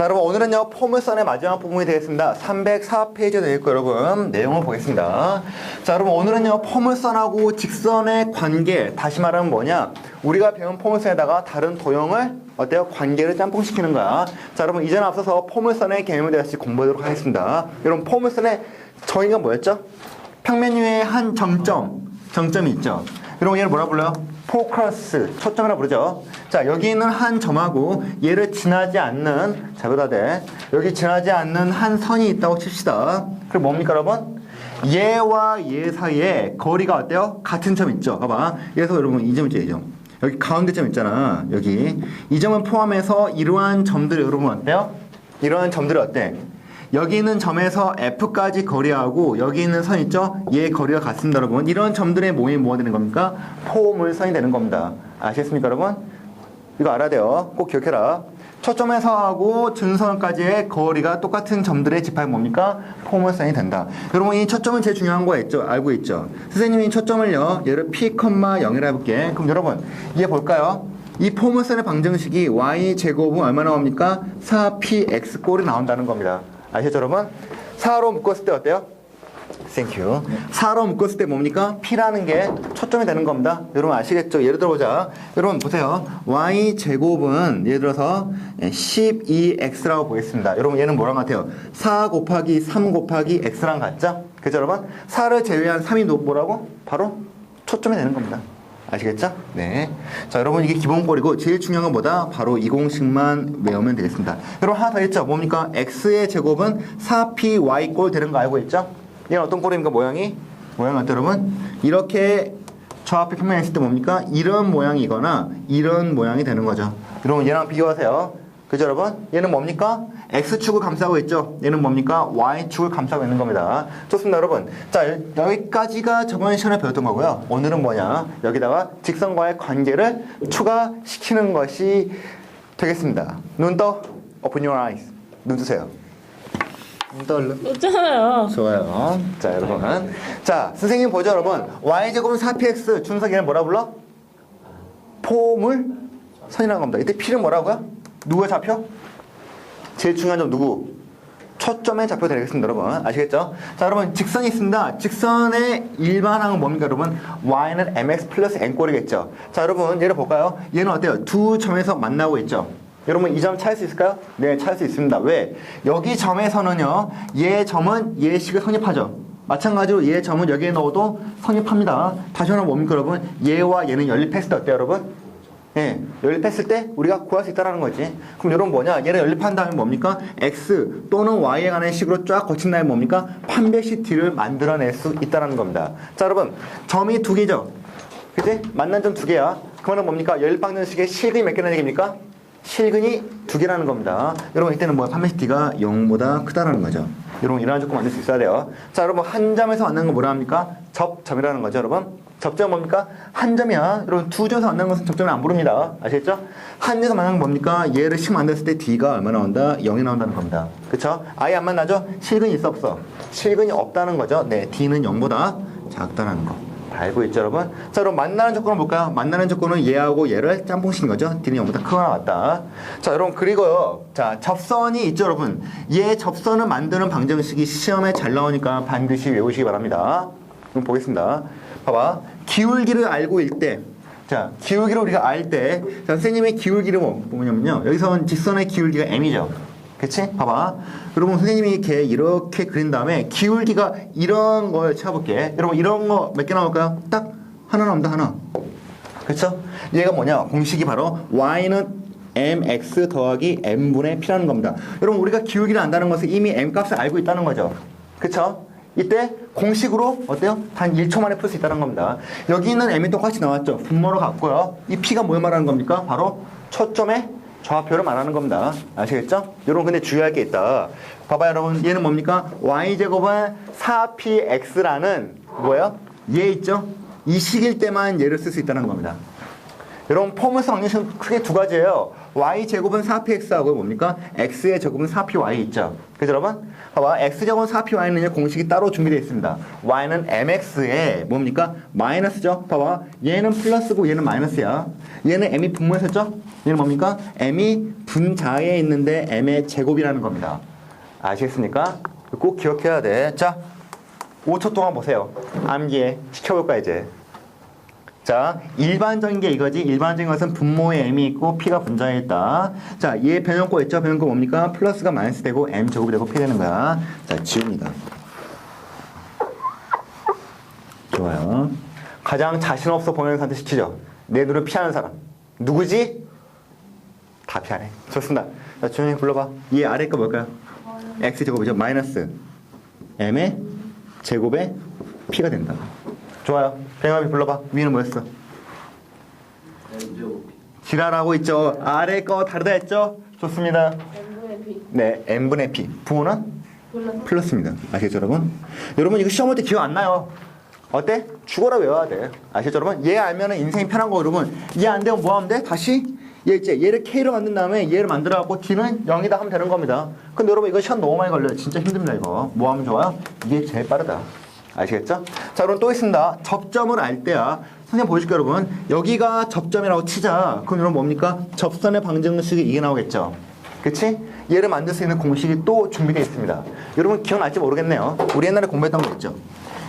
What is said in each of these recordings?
자, 여러분 오늘은요 포물선의 마지막 부분이 되겠습니다. 304페이지가 되겠고 여러분 내용을 보겠습니다. 자, 여러분 오늘은요 포물선하고 직선의 관계, 다시 말하면 뭐냐, 우리가 배운 포물선에다가 다른 도형을 어때요? 관계를 짬뽕시키는 거야. 자, 여러분 이전에 앞서서 포물선의 개념에 대해서 공부하도록 하겠습니다. 여러분 포물선의 정의가 뭐였죠? 평면 위에 한 정점이 있죠. 여러분 얘를 뭐라 불러요? 포커스, 초점이라고 부르죠. 자, 여기 있는 한 점하고 얘를 지나지 않는, 자, 보다 돼. 여기 지나지 않는 한 선이 있다고 칩시다. 그럼 뭡니까, 여러분? 얘와 얘 사이에 거리가 어때요? 같은 점 있죠. 봐봐. 그래서 여러분 이 점 있죠, 이 점. 여기 가운데 점 있잖아. 여기. 이 점을 포함해서 이러한 점들이 여러분 어때요? 이러한 점들이 어때? 여기 있는 점에서 F까지 거리하고 여기 있는 선 있죠? 얘 거리가 같습니다, 여러분. 이런 점들의 모임이 뭐가 되는 겁니까? 포물선이 되는 겁니다. 아시겠습니까, 여러분? 이거 알아야 돼요. 꼭 기억해라. 초점에서하고 준선까지의 거리가 똑같은 점들의 집합이 뭡니까? 포물선이 된다. 여러분 이 초점은 제일 중요한 거 있죠? 알고 있죠? 선생님이 이 초점을요, 얘를 P, 0이라 해볼게. 그럼 여러분 이해 볼까요? 이 포물선의 방정식이 y제곱은 얼마 나옵니까? 4px 꼴이 나온다는 겁니다. 아시죠, 여러분? 4로 묶었을 때 어때요? Thank you. 4로 묶었을 때 뭡니까? P라는 게 초점이 되는 겁니다. 여러분 아시겠죠? 예를 들어보자. 여러분 보세요. y제곱은 예를 들어서 12x라고 보겠습니다. 여러분 얘는 뭐랑 같아요? 4 곱하기 3 곱하기 x랑 같죠? 그죠, 여러분? 4를 제외한 3이 뭐라고? 바로 초점이 되는 겁니다. 아시겠죠? 네. 자, 여러분 이게 기본꼴이고 제일 중요한 건 뭐다? 바로 이 공식만 외우면 되겠습니다. 여러분 하나 더 있죠? 뭡니까? x의 제곱은 4py 꼴 되는 거 알고 있죠? 얘는 어떤 꼴입니까? 모양이 어때, 여러분? 이렇게 저 앞에 평면에 있을 때 뭡니까? 이런 모양이거나 이런 모양이 되는 거죠. 여러분 얘랑 비교하세요. 그죠, 여러분? 얘는 뭡니까? X축을 감싸고 있죠? 얘는 뭡니까? Y축을 감싸고 있는 겁니다. 좋습니다, 여러분. 자, 여기까지가 저번 시간에 배웠던 거고요. 오늘은 뭐냐? 여기다가 직선과의 관계를 추가시키는 것이 되겠습니다. 눈 떠. Open your eyes. 눈 뜨세요. 눈 떠, 얼른. 웃잖아요. 좋아요. 자, 여러분. 자, 선생님 보죠, 여러분. Y제곱은 4px. 준석 얘는 뭐라 불러? 포물선이라는 겁니다. 이때 P는 뭐라고요? 누구의 좌표? 제일 중요한 점 누구? 초점의 좌표 되겠습니다, 여러분. 아시겠죠? 자, 여러분 직선이 있습니다. 직선의 일반항은 뭡니까, 여러분? y는 mx 플러스 n꼴이겠죠. 자, 여러분 얘를 볼까요? 얘는 어때요? 두 점에서 만나고 있죠. 여러분 이 점 찾을 수 있을까요? 네, 찾을 수 있습니다. 왜? 여기 점에서는요, 얘 점은 얘식을 성립하죠. 마찬가지로 얘 점은 여기에 넣어도 성립합니다. 다시 한번 뭡니까, 여러분? 얘와 얘는 연립했을 때 어때요, 여러분? 예, 연립했을 때 우리가 구할 수 있다는 거지. 그럼 여러분 뭐냐? 얘를 연립한 다음에 뭡니까? x 또는 y에 관한 식으로 쫙 거친 다음에 뭡니까? 판별식 D를 만들어낼 수 있다는 겁니다. 자, 여러분 점이 두 개죠. 그치? 만난 점 두 개야. 그러면 뭡니까? 연립방정식의 실근이 몇 개라는 얘기입니까? 실근이 두 개라는 겁니다. 여러분 이때는 뭐야? 판별식 D가 0보다 크다라는 거죠. 여러분 이러한 조건 만들 수 있어야 돼요. 자, 여러분 한 점에서 만나는 건 뭐라 합니까? 접점이라는 거죠, 여러분. 접점은 뭡니까? 한 점이야. 여러분 두 점에서 만나는 것은 접점을 안 부릅니다. 아시겠죠? 한 점에서 만나는 건 뭡니까? 얘를 식 만들었을 때 D가 얼마 나온다? 0이 나온다는 겁니다. 그쵸? 아예 안 만나죠? 실근이 있어 없어? 실근이 없다는 거죠. 네, D는 0보다 작다는 거. 알고 있죠, 여러분? 자, 그럼 만나는 조건은 뭘까요? 만나는 조건은 얘하고 얘를 짬뽕시킨 거죠. D는 0보다 크거나 같다. 자, 여러분 그리고요. 자, 접선이 있죠, 여러분. 얘 접선을 만드는 방정식이 시험에 잘 나오니까 반드시 외우시기 바랍니다. 그럼 보겠습니다. 봐봐. 기울기를 알고 있을 때, 자, 기울기를 우리가 알 때, 자, 선생님의 기울기를 뭐냐면요. 여기서 직선의 기울기가 m이죠. 그치? 봐봐. 여러분, 선생님이 이렇게 그린 다음에 기울기가 이런 걸 찾아볼게. 여러분, 이런 거 몇 개 나올까요? 딱 하나 나옵니다, 하나. 그쵸? 얘가 뭐냐? 공식이 바로 y는 mx 더하기 m분의 p라는 겁니다. 여러분, 우리가 기울기를 안다는 것은 이미 m 값을 알고 있다는 거죠. 그쵸? 이때 공식으로 어때요? 단 1초 만에 풀 수 있다는 겁니다. 여기 있는 m이 똑같이 나왔죠. 분모로 갔고요. 이 p가 뭘 말하는 겁니까? 바로 초점의 좌표를 말하는 겁니다. 아시겠죠? 여러분 근데 주의할 게 있다. 봐봐요, 여러분. 얘는 뭡니까? y제곱은 4px라는 뭐예요? 얘 있죠? 이 식일 때만 얘를 쓸 수 있다는 겁니다. 여러분 포물선 방정식은 크게 두 가지예요. y제곱은 4px하고 뭡니까? x의 제곱은 4py 있죠. 그죠 여러분? 봐봐. x제곱은 4py는 공식이 따로 준비되어 있습니다. y는 mx에 뭡니까? 마이너스죠. 봐봐. 얘는 플러스고 얘는 마이너스야. 얘는 m이 분모에 썼죠? 얘는 뭡니까? m이 분자에 있는데 m의 제곱이라는 겁니다. 아시겠습니까? 꼭 기억해야 돼. 자, 5초 동안 보세요. 암기에 시켜볼까 이제. 자, 일반적인 게 이거지. 일반적인 것은 분모에 m이 있고 p가 분자에 있다. 자, 얘 변형고 있죠? 변형고 뭡니까? 플러스가 마이너스 되고 m 제곱이 되고 p 되는 거야. 자, 지웁니다. 좋아요. 가장 자신 없어 보이는 사람한테 시키죠. 내 눈을 피하는 사람. 누구지? 다 피하네. 좋습니다. 자, 조용히 불러봐. 얘 아래 거 뭘까요? x 제곱이죠. 마이너스 m의 제곱에 p가 된다. 좋아요. 병합이 불러봐. 위는 뭐였어? 지랄하고 있죠. 아래 거 다르다 했죠? 좋습니다. n분의 p. 네, n분의 p. 부호는? 플러스입니다. 아시겠죠 여러분? 여러분 이거 시험 볼 때 기억 안 나요. 어때? 죽어라 외워야 돼. 아시겠죠 여러분? 얘 알면은 인생이 편한 거 여러분. 얘 안 되면 뭐 하면 돼? 다시 얘 이제 얘를 k로 만든 다음에 얘를 만들어갖고 d는 0이다 하면 되는 겁니다. 근데 여러분 이거 시험 너무 많이 걸려요. 진짜 힘듭니다 이거. 뭐 하면 좋아요? 이게 제일 빠르다. 아시겠죠? 자, 그럼 또 있습니다. 접점을 알 때야. 선생님 보여줄게요, 여러분. 여기가 접점이라고 치자. 그럼 여러분 뭡니까? 접선의 방정식이 이게 나오겠죠? 그치? 얘를 만들 수 있는 공식이 또 준비되어 있습니다. 여러분 기억날지 모르겠네요. 우리 옛날에 공부했던 거 있죠?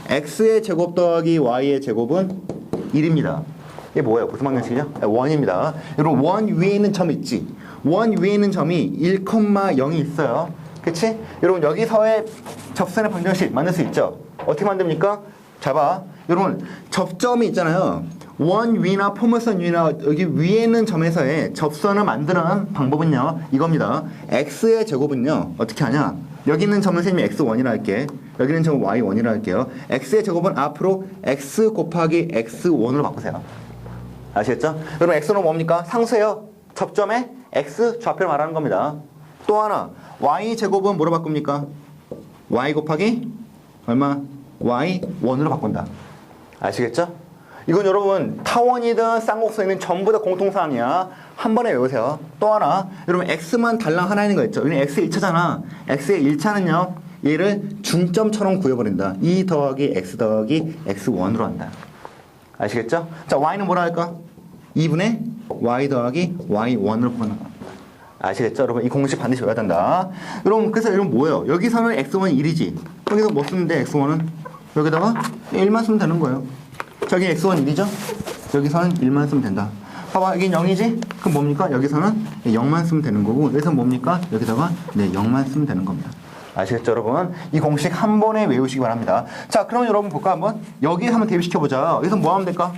x의 제곱 더하기 y의 제곱은 1입니다. 이게 뭐예요? 무슨 방정식이죠? 원입니다. 여러분 원 위에 있는 점 있지? 원 위에 있는 점이 1,0이 있어요. 그치? 여러분 여기서의 접선의 방정식 만들 수 있죠? 어떻게 만듭니까? 자 봐. 여러분 접점이 있잖아요. 원 위나 포물선 위나 여기 위에 있는 점에서의 접선을 만드는 방법은요. 이겁니다. x의 제곱은요. 어떻게 하냐? 여기 있는 점은 선생님이 x1이라 할게. 여기 있는 점은 y1이라 할게요. x의 제곱은 앞으로 x 곱하기 x1으로 바꾸세요. 아시겠죠? 여러분 x는 뭡니까? 상수예요. 접점에 x 좌표를 말하는 겁니다. 또 하나 y 제곱은 뭐로 바꿉니까? y 곱하기 얼마? y1으로 바꾼다. 아시겠죠? 이건 여러분 타원이든 쌍곡선이든 전부 다 공통사항이야. 한 번에 외우세요. 또 하나 여러분 x만 달랑 하나 있는 거 있죠? 여기는 x의 1차잖아. x의 1차는요. 얘를 중점처럼 구해버린다. 2 더하기 x 더하기 x1으로 한다. 아시겠죠? 자 y는 뭐라 할까? 2분의 y 더하기 y1으로 푸는 거. 아시겠죠? 여러분 이 공식 반드시 외워야 된다. 여러분 그래서 여러분 뭐예요? 여기서는 x1이 1이지. 여기서 뭐 쓰면 돼? x1은 여기다가 1만 쓰면 되는 거예요. 저기 x1 1이죠? 여기서는 1만 쓰면 된다. 봐봐 여긴 0이지? 그럼 뭡니까? 여기서는 0만 쓰면 되는 거고 여기서 뭡니까? 여기다가 네 0만 쓰면 되는 겁니다. 아시겠죠 여러분? 이 공식 한 번에 외우시기 바랍니다. 자 그럼 여러분 볼까 한번? 여기에 한번 대입시켜보자. 여기서 뭐 하면 될까?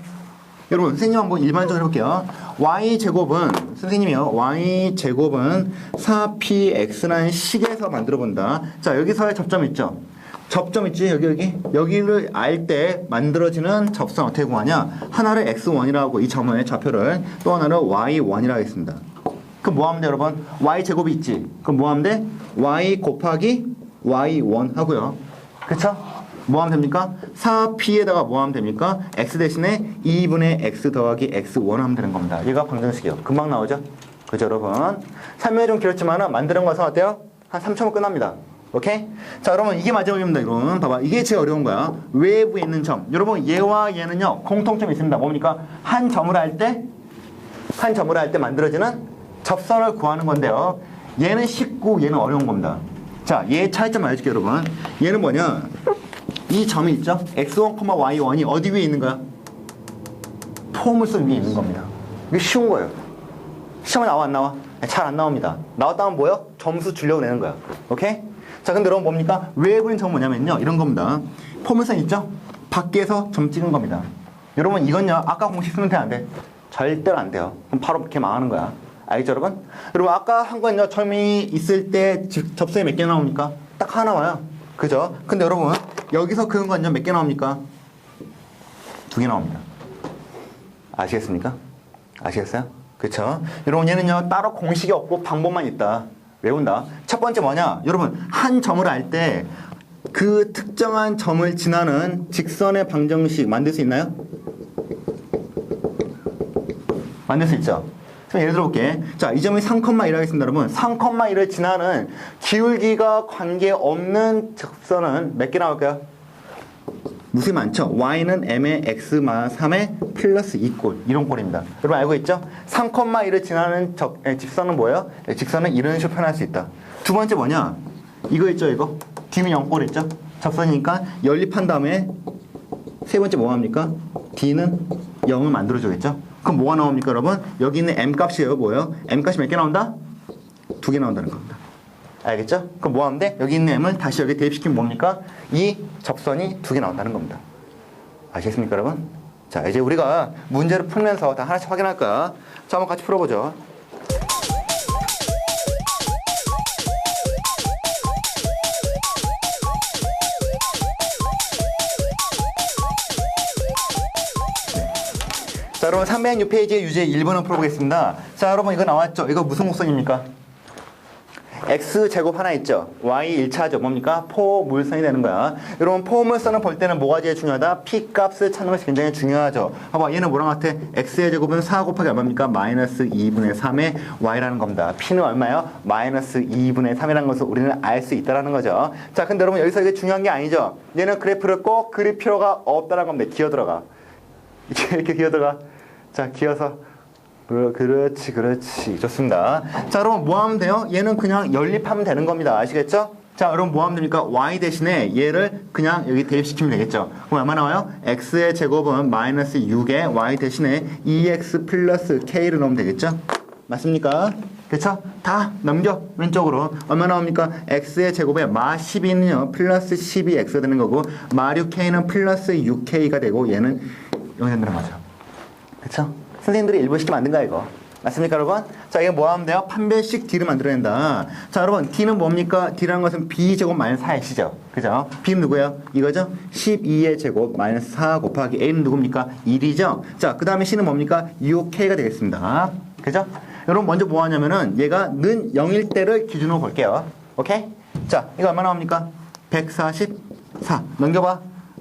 여러분 선생님 한번 일반적으로 해볼게요. y제곱은 선생님이요. y제곱은 4px라는 식에서 만들어 본다. 자 여기서의 접점 있죠? 접점 있지? 여기를 알 때 만들어지는 접선 어떻게 구하냐? 하나를 x1이라고 하고 이 점의 좌표를 또 하나를 y1이라고 하겠습니다. 그럼 뭐 하면 돼 여러분? y제곱이 있지? 그럼 뭐 하면 돼? y 곱하기 y1 하고요. 그쵸? 뭐 하면 됩니까? 4p에다가 뭐 하면 됩니까? x 대신에 2분의 x 더하기 x1 하면 되는 겁니다. 얘가 방정식이요. 금방 나오죠? 그죠 여러분? 설명이 좀 길었지만 만드는 것은 어때요? 한 3초면 끝납니다. 오케이? 자 여러분 이게 마지막입니다. 여러분 봐봐 이게 제일 어려운 거야. 외부에 있는 점. 여러분 얘와 얘는요 공통점이 있습니다. 뭡니까? 한 점을 할 때 만들어지는 접선을 구하는 건데요. 얘는 쉽고 얘는 어려운 겁니다. 자 얘 차이점 알려줄게요 여러분. 얘는 뭐냐? 이 점이 있죠? x1, y1이 어디 위에 있는 거야? 포물선 위에 있는 겁니다. 이게 쉬운 거예요. 시험에 나와 안 나와? 잘 안 나옵니다. 나왔다면 뭐요? 점수 주려고 내는 거야. 오케이? 자 근데 여러분 뭡니까? 외부인 점은 뭐냐면요 이런 겁니다. 포물선 있죠? 밖에서 점 찍은 겁니다. 여러분 이건요 아까 공식 쓰면 돼 안 돼? 절대로 안 돼요. 그럼 바로 이렇게 망하는 거야. 알겠죠 여러분? 여러분 아까 한 건요 점이 있을 때 접선이 몇 개 나옵니까? 딱 하나 와요. 그죠? 근데 여러분 여기서 그은 건요 몇 개 나옵니까? 2개 나옵니다. 아시겠습니까? 아시겠어요? 그쵸? 여러분 얘는요 따로 공식이 없고 방법만 있다. 외운다. 첫 번째 뭐냐? 여러분 한 점을 알 때 그 특정한 점을 지나는 직선의 방정식 만들 수 있나요? 만들 수 있죠. 자, 예를 들어 볼게. 자, 이 점이 3,1 하겠습니다, 여러분. 3,1을 지나는 기울기가 관계없는 직선은 몇 개 나올까요? 무수히 많죠? y는 m의 x마 3의 플러스 2꼴. 이런 꼴입니다. 여러분 알고 있죠? 3,1을 지나는 직선은 뭐예요? 직선은 이런 식으로 표현할 수 있다. 두 번째 뭐냐? 이거 있죠, 이거? d는 0꼴 있죠? 접선이니까 연립한 다음에 세 번째 뭐 합니까? d는 0을 만들어주겠죠? 그럼 뭐가 나옵니까, 여러분? 여기 있는 m 값이에요, 뭐예요? m 값이 몇 개 나온다? 2개 나온다는 겁니다. 알겠죠? 그럼 뭐 하면 돼? 여기 있는 m을 다시 여기 대입시키면 뭡니까? 이 접선이 2개 나온다는 겁니다. 아시겠습니까, 여러분? 자, 이제 우리가 문제를 풀면서 다 하나씩 확인할까? 자, 한번 같이 풀어보죠. 자, 여러분 306페이지의 유제 1번을 풀어보겠습니다. 자, 여러분 이거 나왔죠? 이거 무슨 곡선입니까? x제곱 하나 있죠? y 1차죠? 뭡니까? 포물선이 되는 거야. 여러분 포물선을 볼 때는 뭐가 제일 중요하다? p 값을 찾는 것이 굉장히 중요하죠. 봐봐, 얘는 뭐랑 같아? x의 제곱은 4 곱하기 얼마입니까? 마이너스 2분의 3의 y라는 겁니다. p는 얼마예요? 마이너스 2분의 3이라는 것을 우리는 알 수 있다는 거죠. 자, 근데 여러분 여기서 이게 중요한 게 아니죠? 얘는 그래프를 꼭 그릴 필요가 없다는 겁니다. 기어 들어가. 이렇게 기어 들어가. 자, 기어서 그렇지 좋습니다. 자, 여러분 뭐 하면 돼요? 얘는 그냥 연립하면 되는 겁니다. 아시겠죠? 자, 여러분 뭐 하면 됩니까? y 대신에 얘를 그냥 여기 대입시키면 되겠죠. 그럼 얼마 나와요? x의 제곱은 마이너스 6에 y 대신에 2x 플러스 k를 넣으면 되겠죠? 맞습니까? 그쵸? 다 넘겨 왼쪽으로. 얼마 나옵니까? x의 제곱에 마 12는요 플러스 12x가 되는 거고 마 6k는 플러스 6k가 되고 얘는 여기 된다는 거죠. 그쵸? 선생님들이 일부 시키 만든 거야, 이거. 맞습니까, 여러분? 자, 이게 뭐 하면 돼요? 판별식 D를 만들어낸다. 자, 여러분, D는 뭡니까? D라는 것은 B제곱 마이너스 4X죠. 그죠? B는 누구예요? 이거죠? 12의 제곱 마이너스 4 곱하기 A는 누굽니까? 1이죠? 자, 그 다음에 C는 뭡니까? 6K가 되겠습니다. 그죠? 여러분, 먼저 뭐 하냐면은 얘가 는 0일 때를 기준으로 볼게요. 오케이? 자, 이거 얼마 나옵니까? 144. 넘겨봐.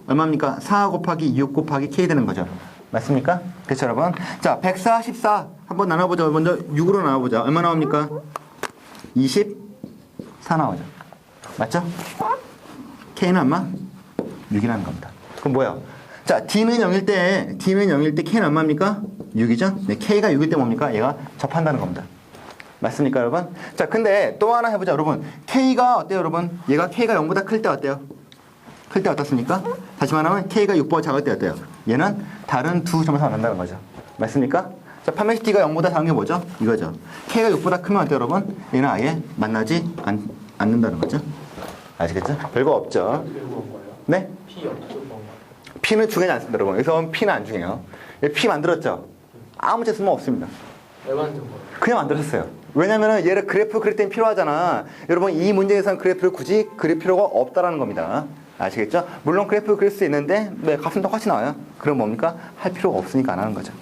얼마입니까? 4 곱하기 6 곱하기 K 되는 거죠. 맞습니까? 그렇죠, 여러분? 자, 144 한번 나눠보죠. 먼저 6으로 나눠보자. 얼마 나옵니까? 24 나오죠. 맞죠? K는 얼마? 6이라는 겁니다. 그럼 뭐야? 자, D는 0일 때 K는 얼마입니까? 6이죠? 네, K가 6일 때 뭡니까? 얘가 접한다는 겁니다. 맞습니까, 여러분? 자, 근데 또 하나 해보자, 여러분. K가 어때요, 여러분? 얘가 K가 0보다 클 때 어때요? 클 때 어떻습니까? 다시 말하면 K가 6보다 작을 때 어때요? 얘는 다른 두 점에서 만난다는 거죠. 맞습니까? 자, 판매식 D가 0보다 작은 게 뭐죠? 이거죠. K가 6보다 크면 어때요, 여러분? 얘는 아예 만나지 않는다는 거죠. 아시겠죠? 별거 없죠. 네? P는 중요하지 않습니다, 여러분. 여기서 P는 안 중요해요. P 만들었죠? 아무 죄 쓸모 없습니다. 왜 만든 거예요? 그냥 만들었어요. 왜냐면은 얘를 그래프 그릴 땐 필요하잖아. 여러분 이 문제에서는 그래프를 굳이 그릴 필요가 없다라는 겁니다. 아시겠죠? 물론 그래프 그릴 수 있는데 네, 값은 똑같이 나와요. 그럼 뭡니까? 할 필요가 없으니까 안 하는 거죠.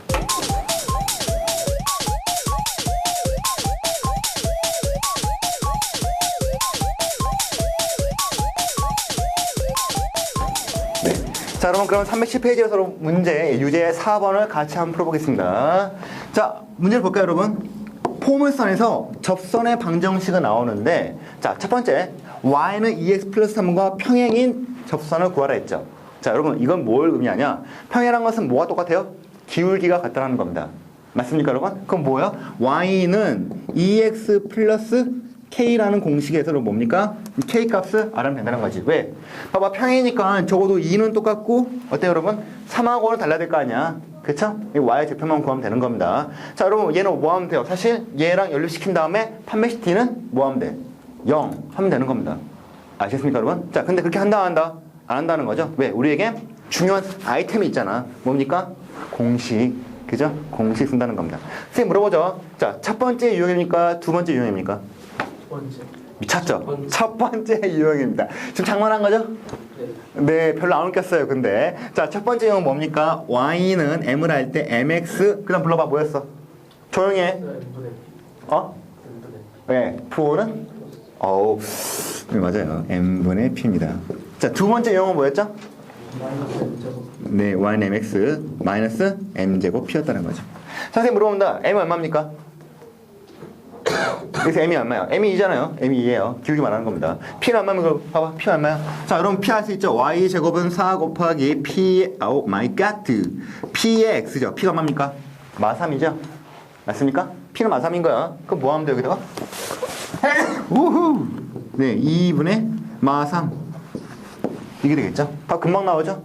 네. 자, 여러분 그럼 310페이지에서 문제 유제 4번을 같이 한번 풀어보겠습니다. 자, 문제를 볼까요, 여러분? 포물선에서 접선의 방정식은 나오는데, 자, 첫 번째 y는 2x 플러스 3과 평행인 접선을 구하라 했죠. 자, 여러분 이건 뭘 의미하냐? 평행이라는 것은 뭐가 똑같아요? 기울기가 같다는 겁니다. 맞습니까, 여러분? 그럼 뭐야? y는 2x 플러스 k라는 공식에서 뭡니까? k 값을 알아면 된다는 거지. 왜? 봐봐, 평행이니까 적어도 2는 똑같고 어때요, 여러분? 3하고는 달라야 될 거 아니야. 그쵸? 이 y 제표만 구하면 되는 겁니다. 자, 여러분 얘는 뭐 하면 돼요? 사실 얘랑 연립시킨 다음에 판매식 D는 뭐 하면 돼? 0 하면 되는 겁니다. 아시겠습니까, 여러분? 자, 근데 그렇게 한다, 안 한다? 안 한다는 거죠. 왜? 우리에게 중요한 아이템이 있잖아. 뭡니까? 공식. 그죠? 공식 쓴다는 겁니다. 선생님 물어보죠. 자, 첫 번째 유형입니까? 두 번째 유형입니까? 첫 번째. 미쳤죠? 첫 번째 유형입니다. 지금 장난한 거죠? 네, 별로 안 웃겼어요, 근데. 자, 첫 번째 유형은 뭡니까? y는 m을 할 때 mx, 그 다음 불러봐, 뭐였어? 조용히 해. 어? 네, F는? 어우, 네, 맞아요. m분의 p입니다. 자, 두 번째 유형은 뭐였죠? 마이너스 M제곱. 네, y는 mx 마이너스 m제곱 p였다는 거죠. 선생님 물어본다. m이 얼마입니까? 여기서 m이 얼마야? m이 2잖아요. m이 2예요. 기울기 말하는 겁니다. p는 얼마면 봐봐. p 얼마야? 자, 여러분 p 할 수 있죠? y 제곱은 4 곱하기 p, 오 마이 갓, p의 x죠. p가 얼마입니까? 마3이죠? 맞습니까? p는 마3인 거야. 그럼 뭐 하면 돼 여기다가? 우후! 네, 2분의 마3 이게 되겠죠? 다 금방 나오죠?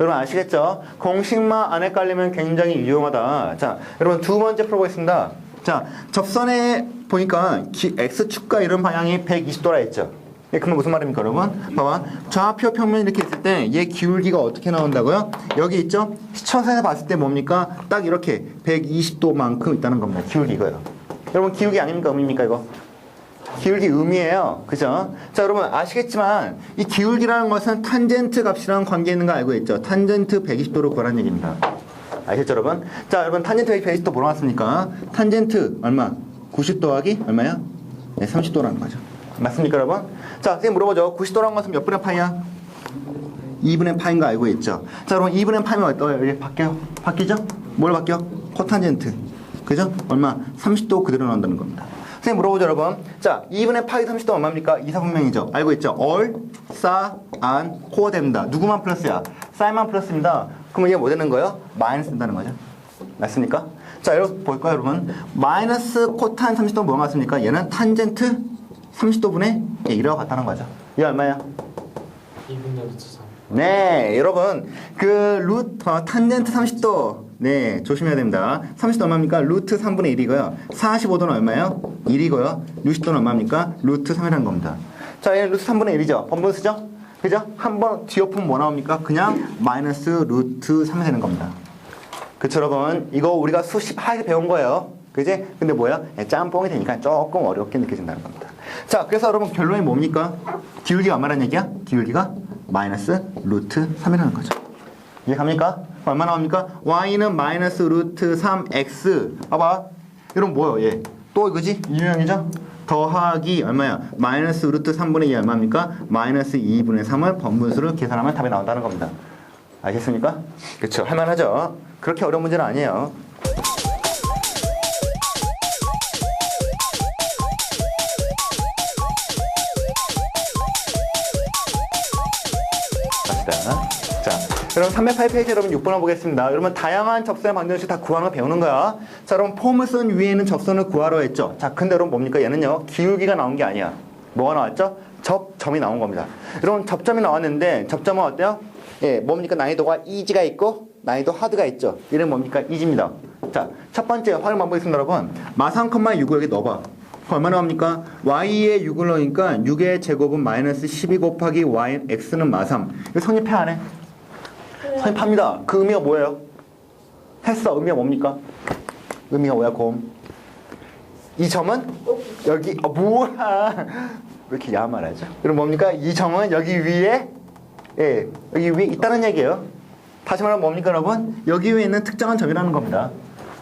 여러분 아시겠죠? 공식만 안 헷갈리면 굉장히 유용하다. 자, 여러분 두 번째 풀어보겠습니다. 자, 접선에 보니까 x축과 이런 방향이 120도라 했죠? 예, 그러면 무슨 말입니까, 여러분? 봐봐. 좌표 평면 이렇게 있을 때 얘 기울기가 어떻게 나온다고요? 여기 있죠? 시청선에서 봤을 때 뭡니까? 딱 이렇게 120도만큼 있다는 겁니다. 기울기 이거요. 여러분 기울기 아닙니까? 음입니까, 이거? 기울기 음이에요. 그죠? 자, 여러분 아시겠지만 이 기울기라는 것은 탄젠트 값이랑 관계 있는 거 알고 있죠? 탄젠트 120도로 구하라는 얘기입니다. 아시겠죠, 여러분? 자, 여러분 탄젠트 120도 뭐로 나왔습니까? 탄젠트 얼마? 90 더하기 얼마야? 네, 30도라는 거죠. 맞습니까, 여러분? 자, 선생님 물어보죠. 90도라는 것은 몇 분의 파이야? 2분의 파인 거 알고 있죠? 자, 여러분 2분의 파이면 어때요? 이게 바뀌죠? 뭘 바뀌어? 코탄젠트. 그죠? 얼마? 30도 그대로 나온다는 겁니다. 선생님 물어보죠, 여러분. 자, 2분의 파이 30도 얼마입니까? 이사분명이죠. 알고 있죠? 얼, 싸, 안, 코어 됩니다. 누구만 플러스야? 사인만 플러스입니다. 그러면 이게 뭐 되는 거예요? 마이너스 된다는 거죠. 맞습니까? 자, 여러분 볼까요, 여러분? 마이너스 코탄 30도 뭐가 맞습니까? 얘는 탄젠트 30도분의 1이라고 같다는 거죠. 이게 얼마야? 2분의 루트 3. 네, 여러분 탄젠트 30도 네, 조심해야 됩니다. 30도 얼마입니까? 루트 3분의 1이고요. 45도는 얼마예요? 1이고요. 60도는 얼마입니까? 루트 3이라는 겁니다. 자, 얘는 루트 3분의 1이죠. 번분수죠? 그죠? 한번 뒤엎으면 뭐 나옵니까? 그냥 마이너스 루트 3이 되는 겁니다. 그쵸, 여러분? 이거 우리가 수십 하에서 배운 거예요. 그지? 근데 뭐야? 짬뽕이 되니까 조금 어렵게 느껴진다는 겁니다. 자, 그래서 여러분 결론이 뭡니까? 기울기가 얼마라는 얘기야? 기울기가 마이너스 루트 3이라는 거죠. 이해갑니까? 얼마 나옵니까? y는 마이너스 루트 3x. 봐봐. 이런 뭐예요? 얘. 또 이거지? 유형이죠? 더하기 얼마야? 마이너스 루트 3분의 2 얼마입니까? 마이너스 2분의 3을 번분수를 계산하면 답이 나온다는 겁니다. 알겠습니까? 그쵸? 할만하죠? 그렇게 어려운 문제는 아니에요. 갑시다. 자, 여러분 308페이지 여러분 6번을 보겠습니다. 여러분 다양한 접선의 방정식 다 구하는 거 배우는 거야. 자, 여러분 폼을 쓴 위에 있는 접선을 구하러 했죠. 자, 근데 여러분 뭡니까? 얘는요 기울기가 나온 게 아니야. 뭐가 나왔죠? 접점이 나온 겁니다. 여러분 접점이 나왔는데 접점은 어때요? 예, 뭡니까? 난이도가 이지가 있고 난이도 하드가 있죠. 이름 뭡니까? 이지입니다. 자, 첫 번째 활용 방법이 있습니다, 여러분. 마3,6을 여기 넣어봐. 얼마 나옵니까? y에 6을 넣으니까 6의 제곱은 마이너스 12 곱하기 y, x는 마3. 이거 성립해 안 해? 성립합니다. 그 의미가 뭐예요? 했어. 의미가 뭡니까? 의미가 뭐야, 곰? 이 점은 여기, 뭐야. 왜 이렇게 야한 말 하죠? 그럼 뭡니까? 이 점은 여기 위에, 예, 여기 위에 있다는 얘기예요. 다시 말하면 뭡니까, 여러분? 여기 위에 있는 특정한 점이라는 겁니다.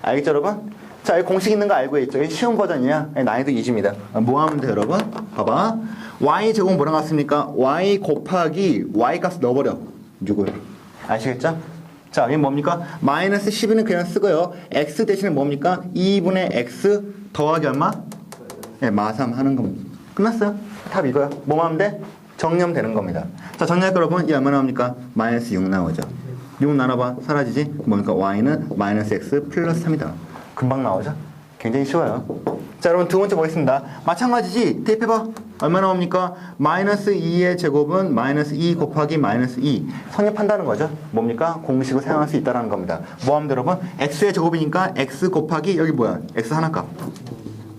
알겠죠, 여러분? 자, 여기 공식 있는 거 알고 있죠? 이게 쉬운 버전이야. 난이도 2집니다. 뭐 하면 돼, 여러분? 봐봐. y 제곱은 뭐랑 같습니까? y 곱하기 y 값을 넣어버려. 6을. 아시겠죠? 자, 이게 뭡니까? 마이너스 12는 그냥 쓰고요. x 대신에 뭡니까? 2분의 x 더하기 얼마? 네, 마3 하는 겁니다. 끝났어요. 답 이거요. 뭐 하면 돼? 정리하면 겁니다. 자, 정리할까, 여러분? 이 얼마 나옵니까? 마이너스 6 나오죠. 6 나눠봐. 사라지지? 뭡니까? y는 마이너스 x 플러스 3이다. 금방 나오죠? 굉장히 쉬워요. 자, 여러분 두 번째 보겠습니다. 마찬가지지? 대입해봐. 얼마 나옵니까? 마이너스 2의 제곱은 마이너스 2 곱하기 마이너스 2. 성립한다는 거죠. 뭡니까? 공식을 사용할 수 있다는 겁니다. 뭐 하면 돼, 여러분? x의 제곱이니까 x 곱하기 여기 뭐야? x 하나값.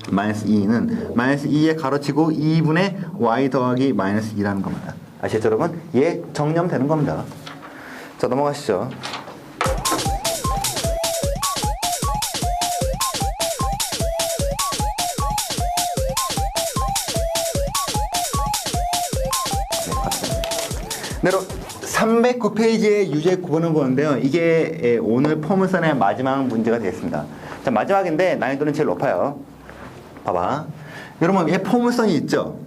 마이너스 2는 마이너스 2에 가로치고 2분의 y 더하기 마이너스 2라는 겁니다. 아시겠죠, 여러분? 얘 정리하면 되는 겁니다. 자, 넘어가시죠. 네, 309페이지의 유제 9번을 보는데요. 이게 오늘 포물선의 마지막 문제가 되겠습니다. 자, 마지막인데 난이도는 제일 높아요. 봐봐. 여러분, 얘 포물선이 있죠?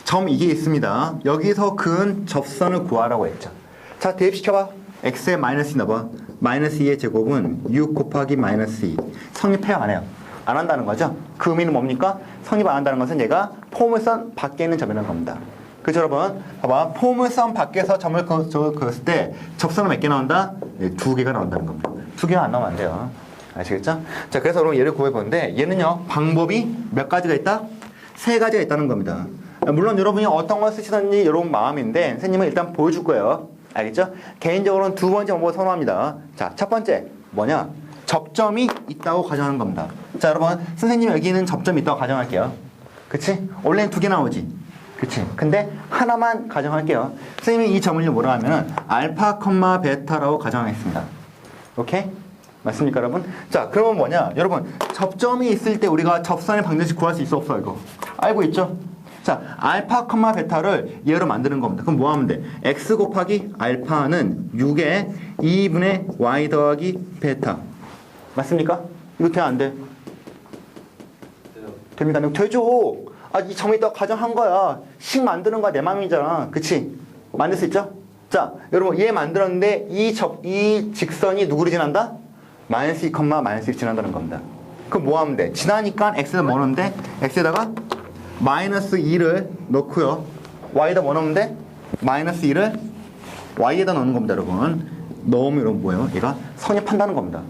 점 이게 있습니다. 여기서 그은 접선을 구하라고 했죠. 자, 대입시켜봐. x에 마이너스 2 넣어봐. 마이너스 2의 제곱은 6 곱하기 마이너스 2. 성립해요, 안 해요? 안 한다는 거죠? 그 의미는 뭡니까? 성립 안 한다는 것은 얘가 포물선 밖에 있는 점이라는 겁니다. 그죠, 여러분? 봐봐. 포물선 밖에서 점을 그었을 때 접선은 몇 개 나온다? 네, 2개가 나온다는 겁니다. 2개가 안 나오면 안 돼요. 아시겠죠? 자, 그래서 여러분 얘를 구해보는데 얘는요, 방법이 몇 가지가 있다? 3가지가 있다는 겁니다. 물론 여러분이 어떤 걸 쓰시든지 여러분 마음인데 선생님은 일단 보여줄 거예요. 알겠죠? 개인적으로는 두 번째 방법을 선호합니다. 자, 첫 번째 뭐냐? 접점이 있다고 가정하는 겁니다. 자, 여러분 선생님 여기는 접점이 있다고 가정할게요. 그치? 원래는 2개 나오지. 그치? 근데 하나만 가정할게요. 선생님이 이 점을 뭐라 하면 알파, 베타라고 가정하겠습니다. 오케이? 맞습니까, 여러분? 자, 그러면 뭐냐? 여러분, 접점이 있을 때 우리가 접선의 방정식 구할 수 있어, 없어, 이거? 알고 있죠? 자, 알파, 베타를 얘로 만드는 겁니다. 그럼 뭐 하면 돼? x 곱하기 알파는 6의 2분의 y 더하기 베타. 맞습니까? 이거 돼, 안 돼? 됩니다. 이거 되죠? 아, 이 점이 있다고 가정한 거야. 식 만드는 거야, 내 맘이잖아. 그치? 만들 수 있죠? 자, 여러분, 얘 만들었는데 이 직선이 누구를 지난다? 마이너스 2, 마이너스 1 지난다는 겁니다. 그럼 뭐 하면 돼? 지나니까 x에다 뭐 넣으면 돼? x에다가 마이너스 2를 넣고요. y에다 뭐 넣으면 돼? 마이너스 2를 y에다 넣는 겁니다, 여러분. 넣으면 여러분 뭐예요? 얘가 성립한다는 겁니다.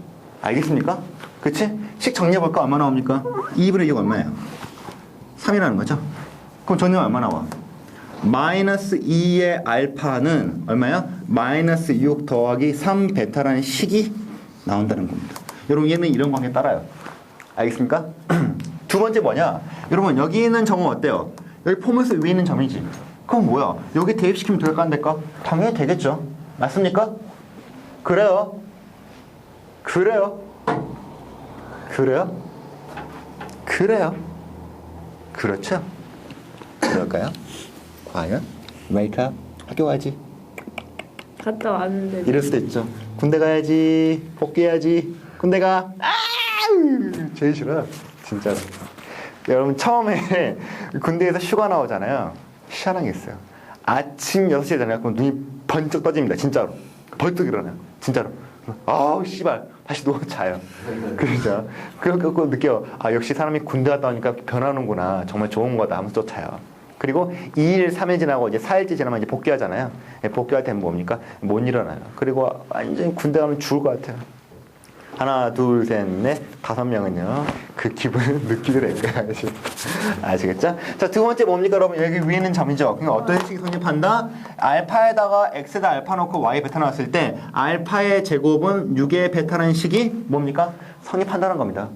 알겠습니까? 그치? 식 정리해볼까? 얼마 나옵니까? 2분의 6 얼마예요? 3이라는 거죠? 그럼 정리하면 얼마 나와? 마이너스 2의 알파는 얼마야? 마이너스 6 더하기 3 베타라는 식이 나온다는 겁니다. 여러분 얘는 이런 관계 따라요. 알겠습니까? 두 번째 뭐냐? 여러분 여기 있는 점은 어때요? 여기 포물선 위에 있는 점이지. 그럼 뭐야? 여기 대입시키면 될까 안 될까? 당연히 되겠죠. 맞습니까? 그래요. 그래요. 그래요. 그래요. 그렇죠. 그럴까요? 과연? wake up. 학교 가야지. 갔다 왔는데. 이럴 수도 있죠. 군대 가야지. 복귀해야지. 군대 가. 아! 제일 싫어요. 진짜로. 여러분 처음에 군대에서 휴가 나오잖아요. 희한한 게 있어요. 아침 6시에 되나요? 그럼 눈이 번쩍 떠집니다. 진짜로. 벌떡 일어나요. 진짜로. 아우 씨발. 다시 누워 자요. 그러죠. 그거 느껴요. 아 역시 사람이 군대 갔다 오니까 변하는구나. 정말 좋은 거다 하면서 쫓아요. 그리고 2일, 3일 지나고 이제 4일째 지나면 이제 복귀하잖아요. 복귀할 때는 뭡니까? 못 일어나요. 그리고 완전히 군대 가면 죽을 것 같아요. 하나, 둘, 셋, 넷, 5명은요. 그 기분을 느끼더라고요. 아시겠죠? 자, 두 번째 뭡니까, 여러분? 여기 위에는 점이죠. 그러니까 어떤 식이 성립한다? 알파에다가 x에다 알파 넣고 y 베타 넣었을 때 알파의 제곱은 6의 베타라는 식이 뭡니까? 성립한다는 겁니다.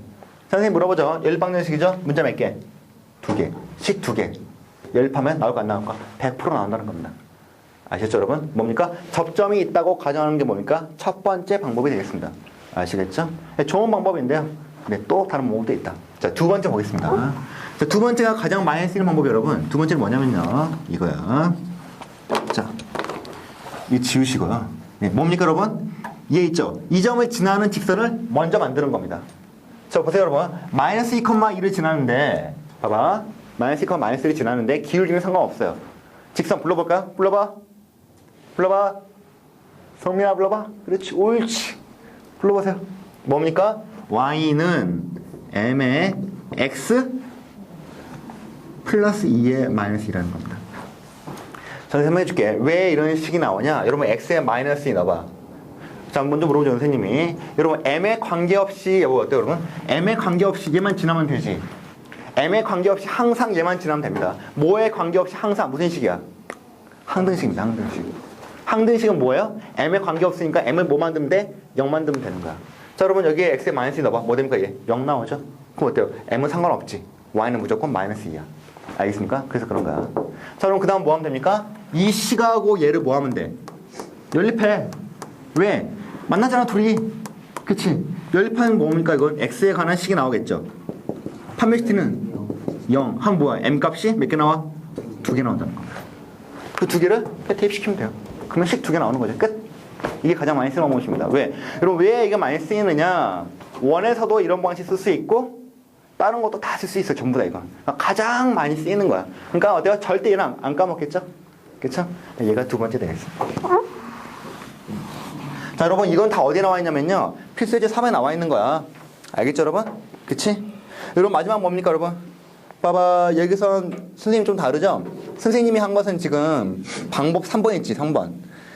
자, 선생님 물어보죠. 열방정식이죠? 문자 몇 개? 2개. 식 2개. 열파면 나올까 안 나올까? 100% 나온다는 겁니다. 아시겠죠, 여러분? 뭡니까? 접점이 있다고 가정하는 게 뭡니까? 첫 번째 방법이 되겠습니다. 아시겠죠? 좋은 방법인데요. 네, 또 다른 방법도 있다. 자, 두 번째 보겠습니다. 자, 두 번째가 가장 많이 쓰이는 방법이 여러분. 두 번째는 뭐냐면요. 이거야. 자, 이거 지우시고요. 네, 뭡니까, 여러분? 얘 있죠? 이 점을 지나는 직선을 먼저 만드는 겁니다. 자, 보세요, 여러분. 마이너스 2,2를 지나는데, 봐봐. 마이너스 2, 마이너스 1이 지나는데 기울기는 상관없어요. 직선 불러볼까요? 불러봐. 불러봐. 성민아 불러봐. 그렇지. 옳지. 불러보세요. 뭡니까? y는 m의 x 플러스 2의 마이너스 2라는 겁니다. 자, 설명해 줄게. 왜 이런 식이 나오냐? 여러분 x에 마이너스 2 넣어봐. 자, 먼저 물어보죠, 선생님이. 여러분 m에 관계없이 여보 어때요, 여러분? m에 관계없이 얘만 지나면 되지. m에 관계없이 항상 얘만 지나면 됩니다. 뭐에 관계없이 항상 무슨 식이야? 항등식입니다. 항등식. 항등식은 뭐예요? m에 관계없으니까 m을 뭐 만들면 돼? 0 만들면 되는 거야. 자, 여러분 여기에 x에 마이너스 2 넣어봐. 뭐 됩니까? 얘 0 나오죠? 그럼 어때요? m은 상관없지. y는 무조건 마이너스 2야. 알겠습니까? 그래서 그런 거야. 자, 그럼 그 다음 뭐 하면 됩니까? 이 식하고 얘를 뭐 하면 돼? 연립해. 왜? 만나잖아, 둘이. 그치? 연립하는 뭡니까? 이건 x에 관한 식이 나오겠죠? 판별시티는 0. 한 뭐야? m 값이 몇 개 나와? 2개 나온다는 겁니다. 그 2개를 대입시키면 돼요. 그러면 식 2개 나오는 거죠. 끝. 이게 가장 많이 쓰는 방법입니다. 왜? 여러분 왜 이게 많이 쓰이느냐? 원에서도 이런 방식 쓸 수 있고 다른 것도 다 쓸 수 있어요. 전부 다 이건. 가장 많이 쓰이는 거야. 그러니까 어때요? 절대 얘는 안 까먹겠죠? 그렇죠? 얘가 두 번째 되겠습니다. 자, 여러분 이건 다 어디에 나와 있냐면요. 필수예제 3에 나와 있는 거야. 알겠죠, 여러분? 그치? 여러분 마지막 뭡니까, 여러분? 봐봐, 여기선 선생님 좀 다르죠? 선생님이 한 것은 지금 방법 3번 있지, 3번.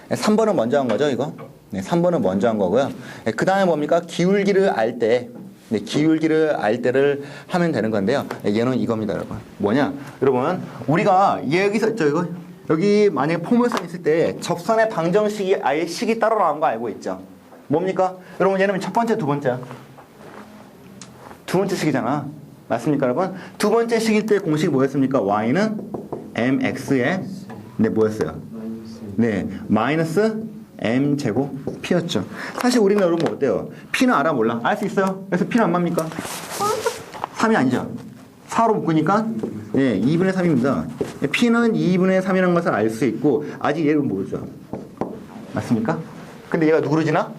3번은 먼저 한 거죠, 이거? 네, 3번은 먼저 한 거고요. 그 다음에 뭡니까? 기울기를 알 때. 네, 기울기를 알 때를 하면 되는 건데요. 얘는 이겁니다, 여러분. 뭐냐? 여러분, 우리가 여기서 있죠, 이거? 여기 만약에 포물선 있을 때 접선의 방정식이 아예 식이 따로 나온 거 알고 있죠? 뭡니까? 여러분, 얘는 첫 번째, 두 번째야. 두 번째 식이잖아. 맞습니까, 여러분? 두 번째 식일 때 공식이 뭐였습니까? y는 mx에 네, 뭐였어요? 네, 마이너스 m제곱 p였죠. 사실 우리는 여러분 어때요? p는 알아 몰라? 알 수 있어요? 그래서 p는 얼마입니까? 3이 아니죠. 4로 묶으니까 네, 2분의 3입니다. p는 2분의 3이라는 것을 알 수 있고 아직 얘를 모르죠. 맞습니까? 근데 얘가 누구로 지나?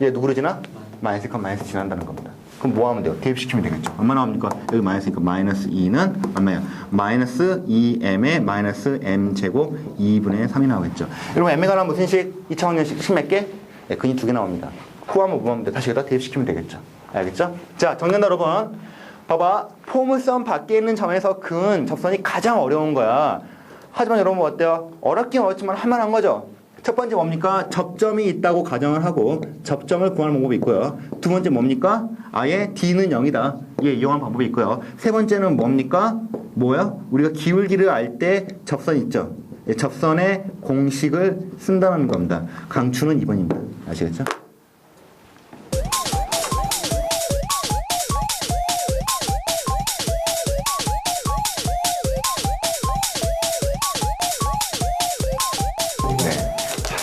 얘 누구로 지나? 마이너스 마이너스 지난다는 겁니다. 그럼 뭐 하면 돼요? 대입시키면 되겠죠. 얼마 나옵니까? 여기 마이너스니까 마이너스 2는 얼마야? 마이너스 2m의 마이너스 m제곱 2분의 3이 나오겠죠. 여러분 m에 관한 무슨 식? 2차원형식 식 몇 개? 네, 근이 2개 나옵니다. 구하면 뭐 하면 돼? 다시 여기다 대입시키면 되겠죠. 알겠죠? 자, 정리한다 여러분. 봐봐. 포물선 밖에 있는 점에서 근 접선이 가장 어려운 거야. 하지만 여러분 어때요? 어렵긴 어렵지만 할만한 거죠. 첫 번째 뭡니까? 접점이 있다고 가정을 하고 접점을 구하는 방법이 있고요. 두 번째 뭡니까? 아예 D는 0이다. 예, 이용하는 방법이 있고요. 세 번째는 뭡니까? 뭐야? 우리가 기울기를 알 때 접선 있죠? 예, 접선의 공식을 쓴다는 겁니다. 강추는 2번입니다. 아시겠죠?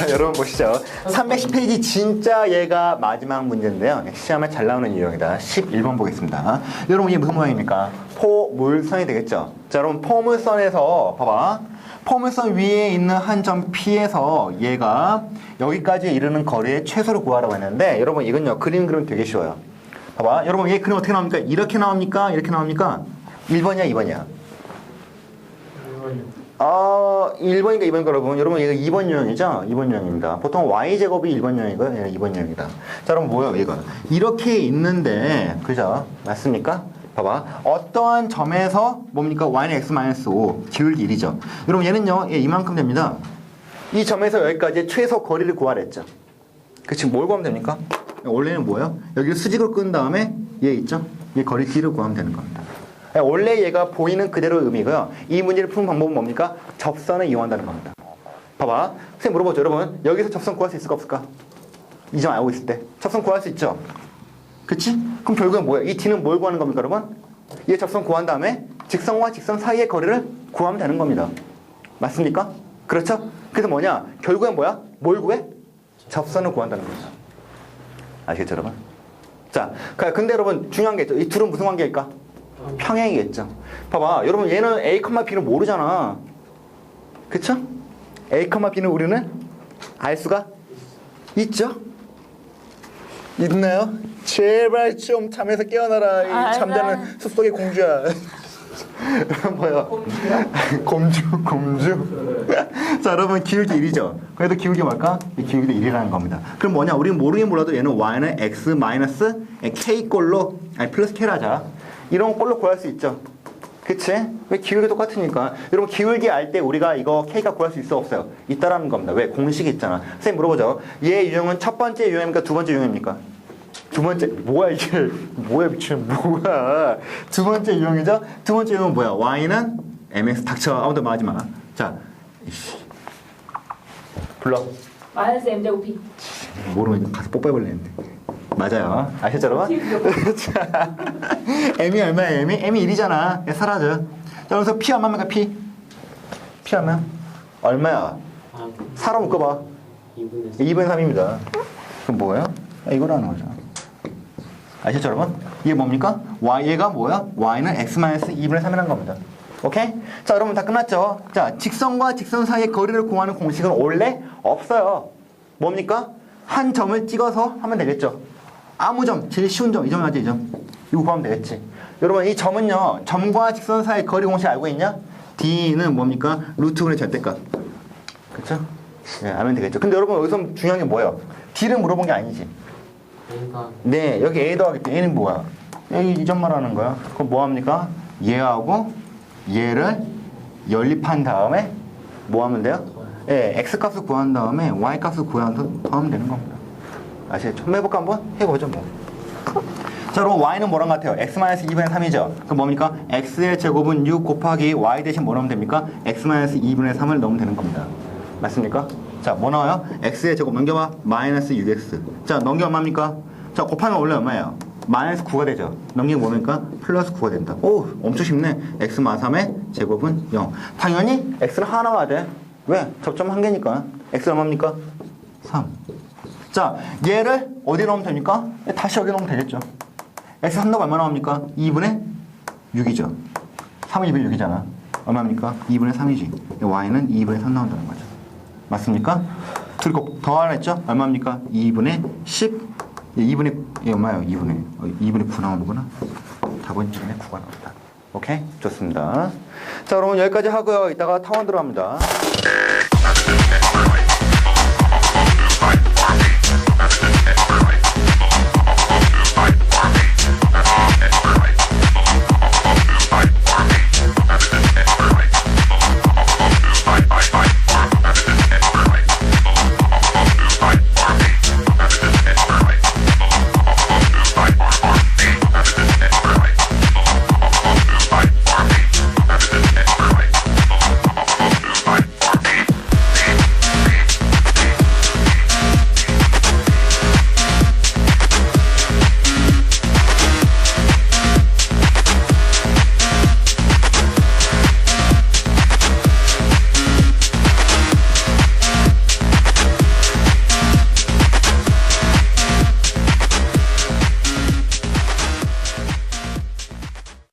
여러분 보시죠. 310페이지 진짜 얘가 마지막 문제인데요. 시험에 잘 나오는 유형이다. 11번 보겠습니다. 여러분 이게 무슨 모양입니까? 포물선이 되겠죠. 자, 여러분 포물선에서 봐봐. 포물선 위에 있는 한 점 P에서 얘가 여기까지 이르는 거리의 최소를 구하라고 했는데 여러분 이건요. 그림 그리면 되게 쉬워요. 봐봐. 여러분 얘 그림 어떻게 나옵니까? 이렇게 나옵니까? 이렇게 나옵니까? 1번이야 2번이야? 1번인가 2번인가 여러분. 여러분, 이거 2번 유형이죠? 2번 유형입니다. 보통 y제곱이 1번 유형이고요. 얘는 2번 유형이다. 자, 그럼 뭐예요, 이거? 이렇게 있는데, 그죠? 맞습니까? 봐봐. 어떠한 점에서 뭡니까? y는 x-5, 기울기 1이죠. 여러분, 얘는요, 예, 이만큼 됩니다. 이 점에서 여기까지 최소 거리를 구하랬죠. 그 지금 뭘 구하면 됩니까? 원래는 뭐예요? 여기를 수직으로 끈 다음에 얘 있죠? 얘 거리 d를 구하면 되는 겁니다. 원래 얘가 보이는 그대로의 의미고요. 이 문제를 푸는 방법은 뭡니까? 접선을 이용한다는 겁니다. 봐봐. 선생님 물어보죠. 여러분 여기서 접선 구할 수 있을까 없을까? 이 점 알고 있을 때 접선 구할 수 있죠? 그치? 그럼 결국엔 뭐야? 이 D는 뭘 구하는 겁니까 여러분? 얘 접선 구한 다음에 직선과 직선 사이의 거리를 구하면 되는 겁니다. 맞습니까? 그렇죠? 그래서 뭐냐? 결국엔 뭐야? 뭘 구해? 접선을 구한다는 겁니다. 아시겠죠 여러분? 자, 근데 여러분 중요한 게 있죠. 이 둘은 무슨 관계일까? 평행이겠죠. 봐봐. 여러분 얘는 A, B를 모르잖아. 그쵸? A, B는 우리는 알 수가 있죠? 있나요? 제발 좀 잠에서 깨어나라. 이 잠자는 숲속의 공주야. 뭐야? 곰주. 자, 여러분 기울기 1이죠. 그래도 기울기 뭘까? 기울기도 1이라는 겁니다. 그럼 뭐냐? 우리는 모르긴 몰라도 얘는 y는 x 마이너스 k 꼴로 플러스 k를 하자. 이런 꼴로 구할 수 있죠. 그치? 왜 기울기 똑같으니까. 여러분 기울기 알 때 우리가 이거 k가 구할 수 있어 없어요? 있다라는 겁니다. 왜? 공식이 있잖아. 선생님 물어보죠. 얘 유형은 첫 번째 유형입니까? 두 번째 유형입니까? 두 번째 뭐야 이게? 뭐야 미친 뭐야? 두 번째 유형이죠? 두 번째 유형은 뭐야? y는 mx 닥쳐. 아무도 말하지 마. 자, 불러. 마이너스 m제곱 b. 모르면 가서 뽀뽀해볼래 했는데. 맞아요. 아셨죠, 여러분? 자, m이 얼마야, m이? m이 1이잖아. 사라져. 자, 그래서 p 얼마입니까, p? p 얼마야? 4로 묶어봐. 2분의 3입니다. 그럼 뭐예요? 이거라는 거죠. 아셨죠, 여러분? 이게 뭡니까? 얘가 뭐야? y는 x-2분의 3이라는 겁니다. 오케이? 자, 여러분 다 끝났죠? 자, 직선과 직선 사이의 거리를 구하는 공식은 원래 없어요. 뭡니까? 한 점을 찍어서 하면 되겠죠. 아무 점, 제일 쉬운 점, 이 점 맞지, 이 점. 이거 구하면 되겠지. 여러분, 이 점은요, 점과 직선 사이 거리 공식 알고 있냐? D는 뭡니까? 루트분의 절대값. 그쵸? 네, 알면 되겠죠. 근데 여러분, 여기서 중요한 게 뭐예요? D를 물어본 게 아니지. A가 네, 여기 A 더하기 때 A는 뭐야? 여기 이 점 말하는 거야. 그럼 뭐 합니까? 얘하고 얘를 연립한 다음에 뭐 하면 돼요? 예, X 값을 구한 다음에 Y 값을 구하면 더하면 되는 겁니다. 아시겠죠? 한번 해볼까? 한번 해보죠 뭐. 자, 그럼 Y는 뭐랑 같아요? X-2분의 3이죠? 그럼 뭡니까? X의 제곱은 6 곱하기 Y 대신 뭐 넣으면 됩니까? X-2분의 3을 넣으면 되는 겁니다. 맞습니까? 자, 뭐 나와요? X의 제곱 넘겨봐. 마이너스 6X. 자, 넘겨 얼마입니까? 자, 곱하면 원래 얼마예요? 마이너스 9가 되죠? 넘기면 뭡니까? 플러스 9가 된다. 오, 엄청 쉽네. X-3의 제곱은 0. 당연히 X를 하나 나와야 돼. 왜? 접점 한 개니까. X 얼마입니까? 3. 자, 얘를 어디에 넣으면 됩니까? 다시 여기 넣으면 되겠죠. X 3 넣으면 얼마 나옵니까? 2분의 6이죠. 3은 2분의 6이잖아. 얼마입니까? 2분의 3이지. Y는 2분의 3 나온다는 거죠. 맞습니까? 둘이 꼭 더하라 했죠? 얼마입니까? 2분의 10. 2분의, 얼마예요? 2분의 9 나오는구나. 답은 2분의 9가 나온다. 오케이? 좋습니다. 자, 그러면 여기까지 하고요. 이따가 타원 들어갑니다.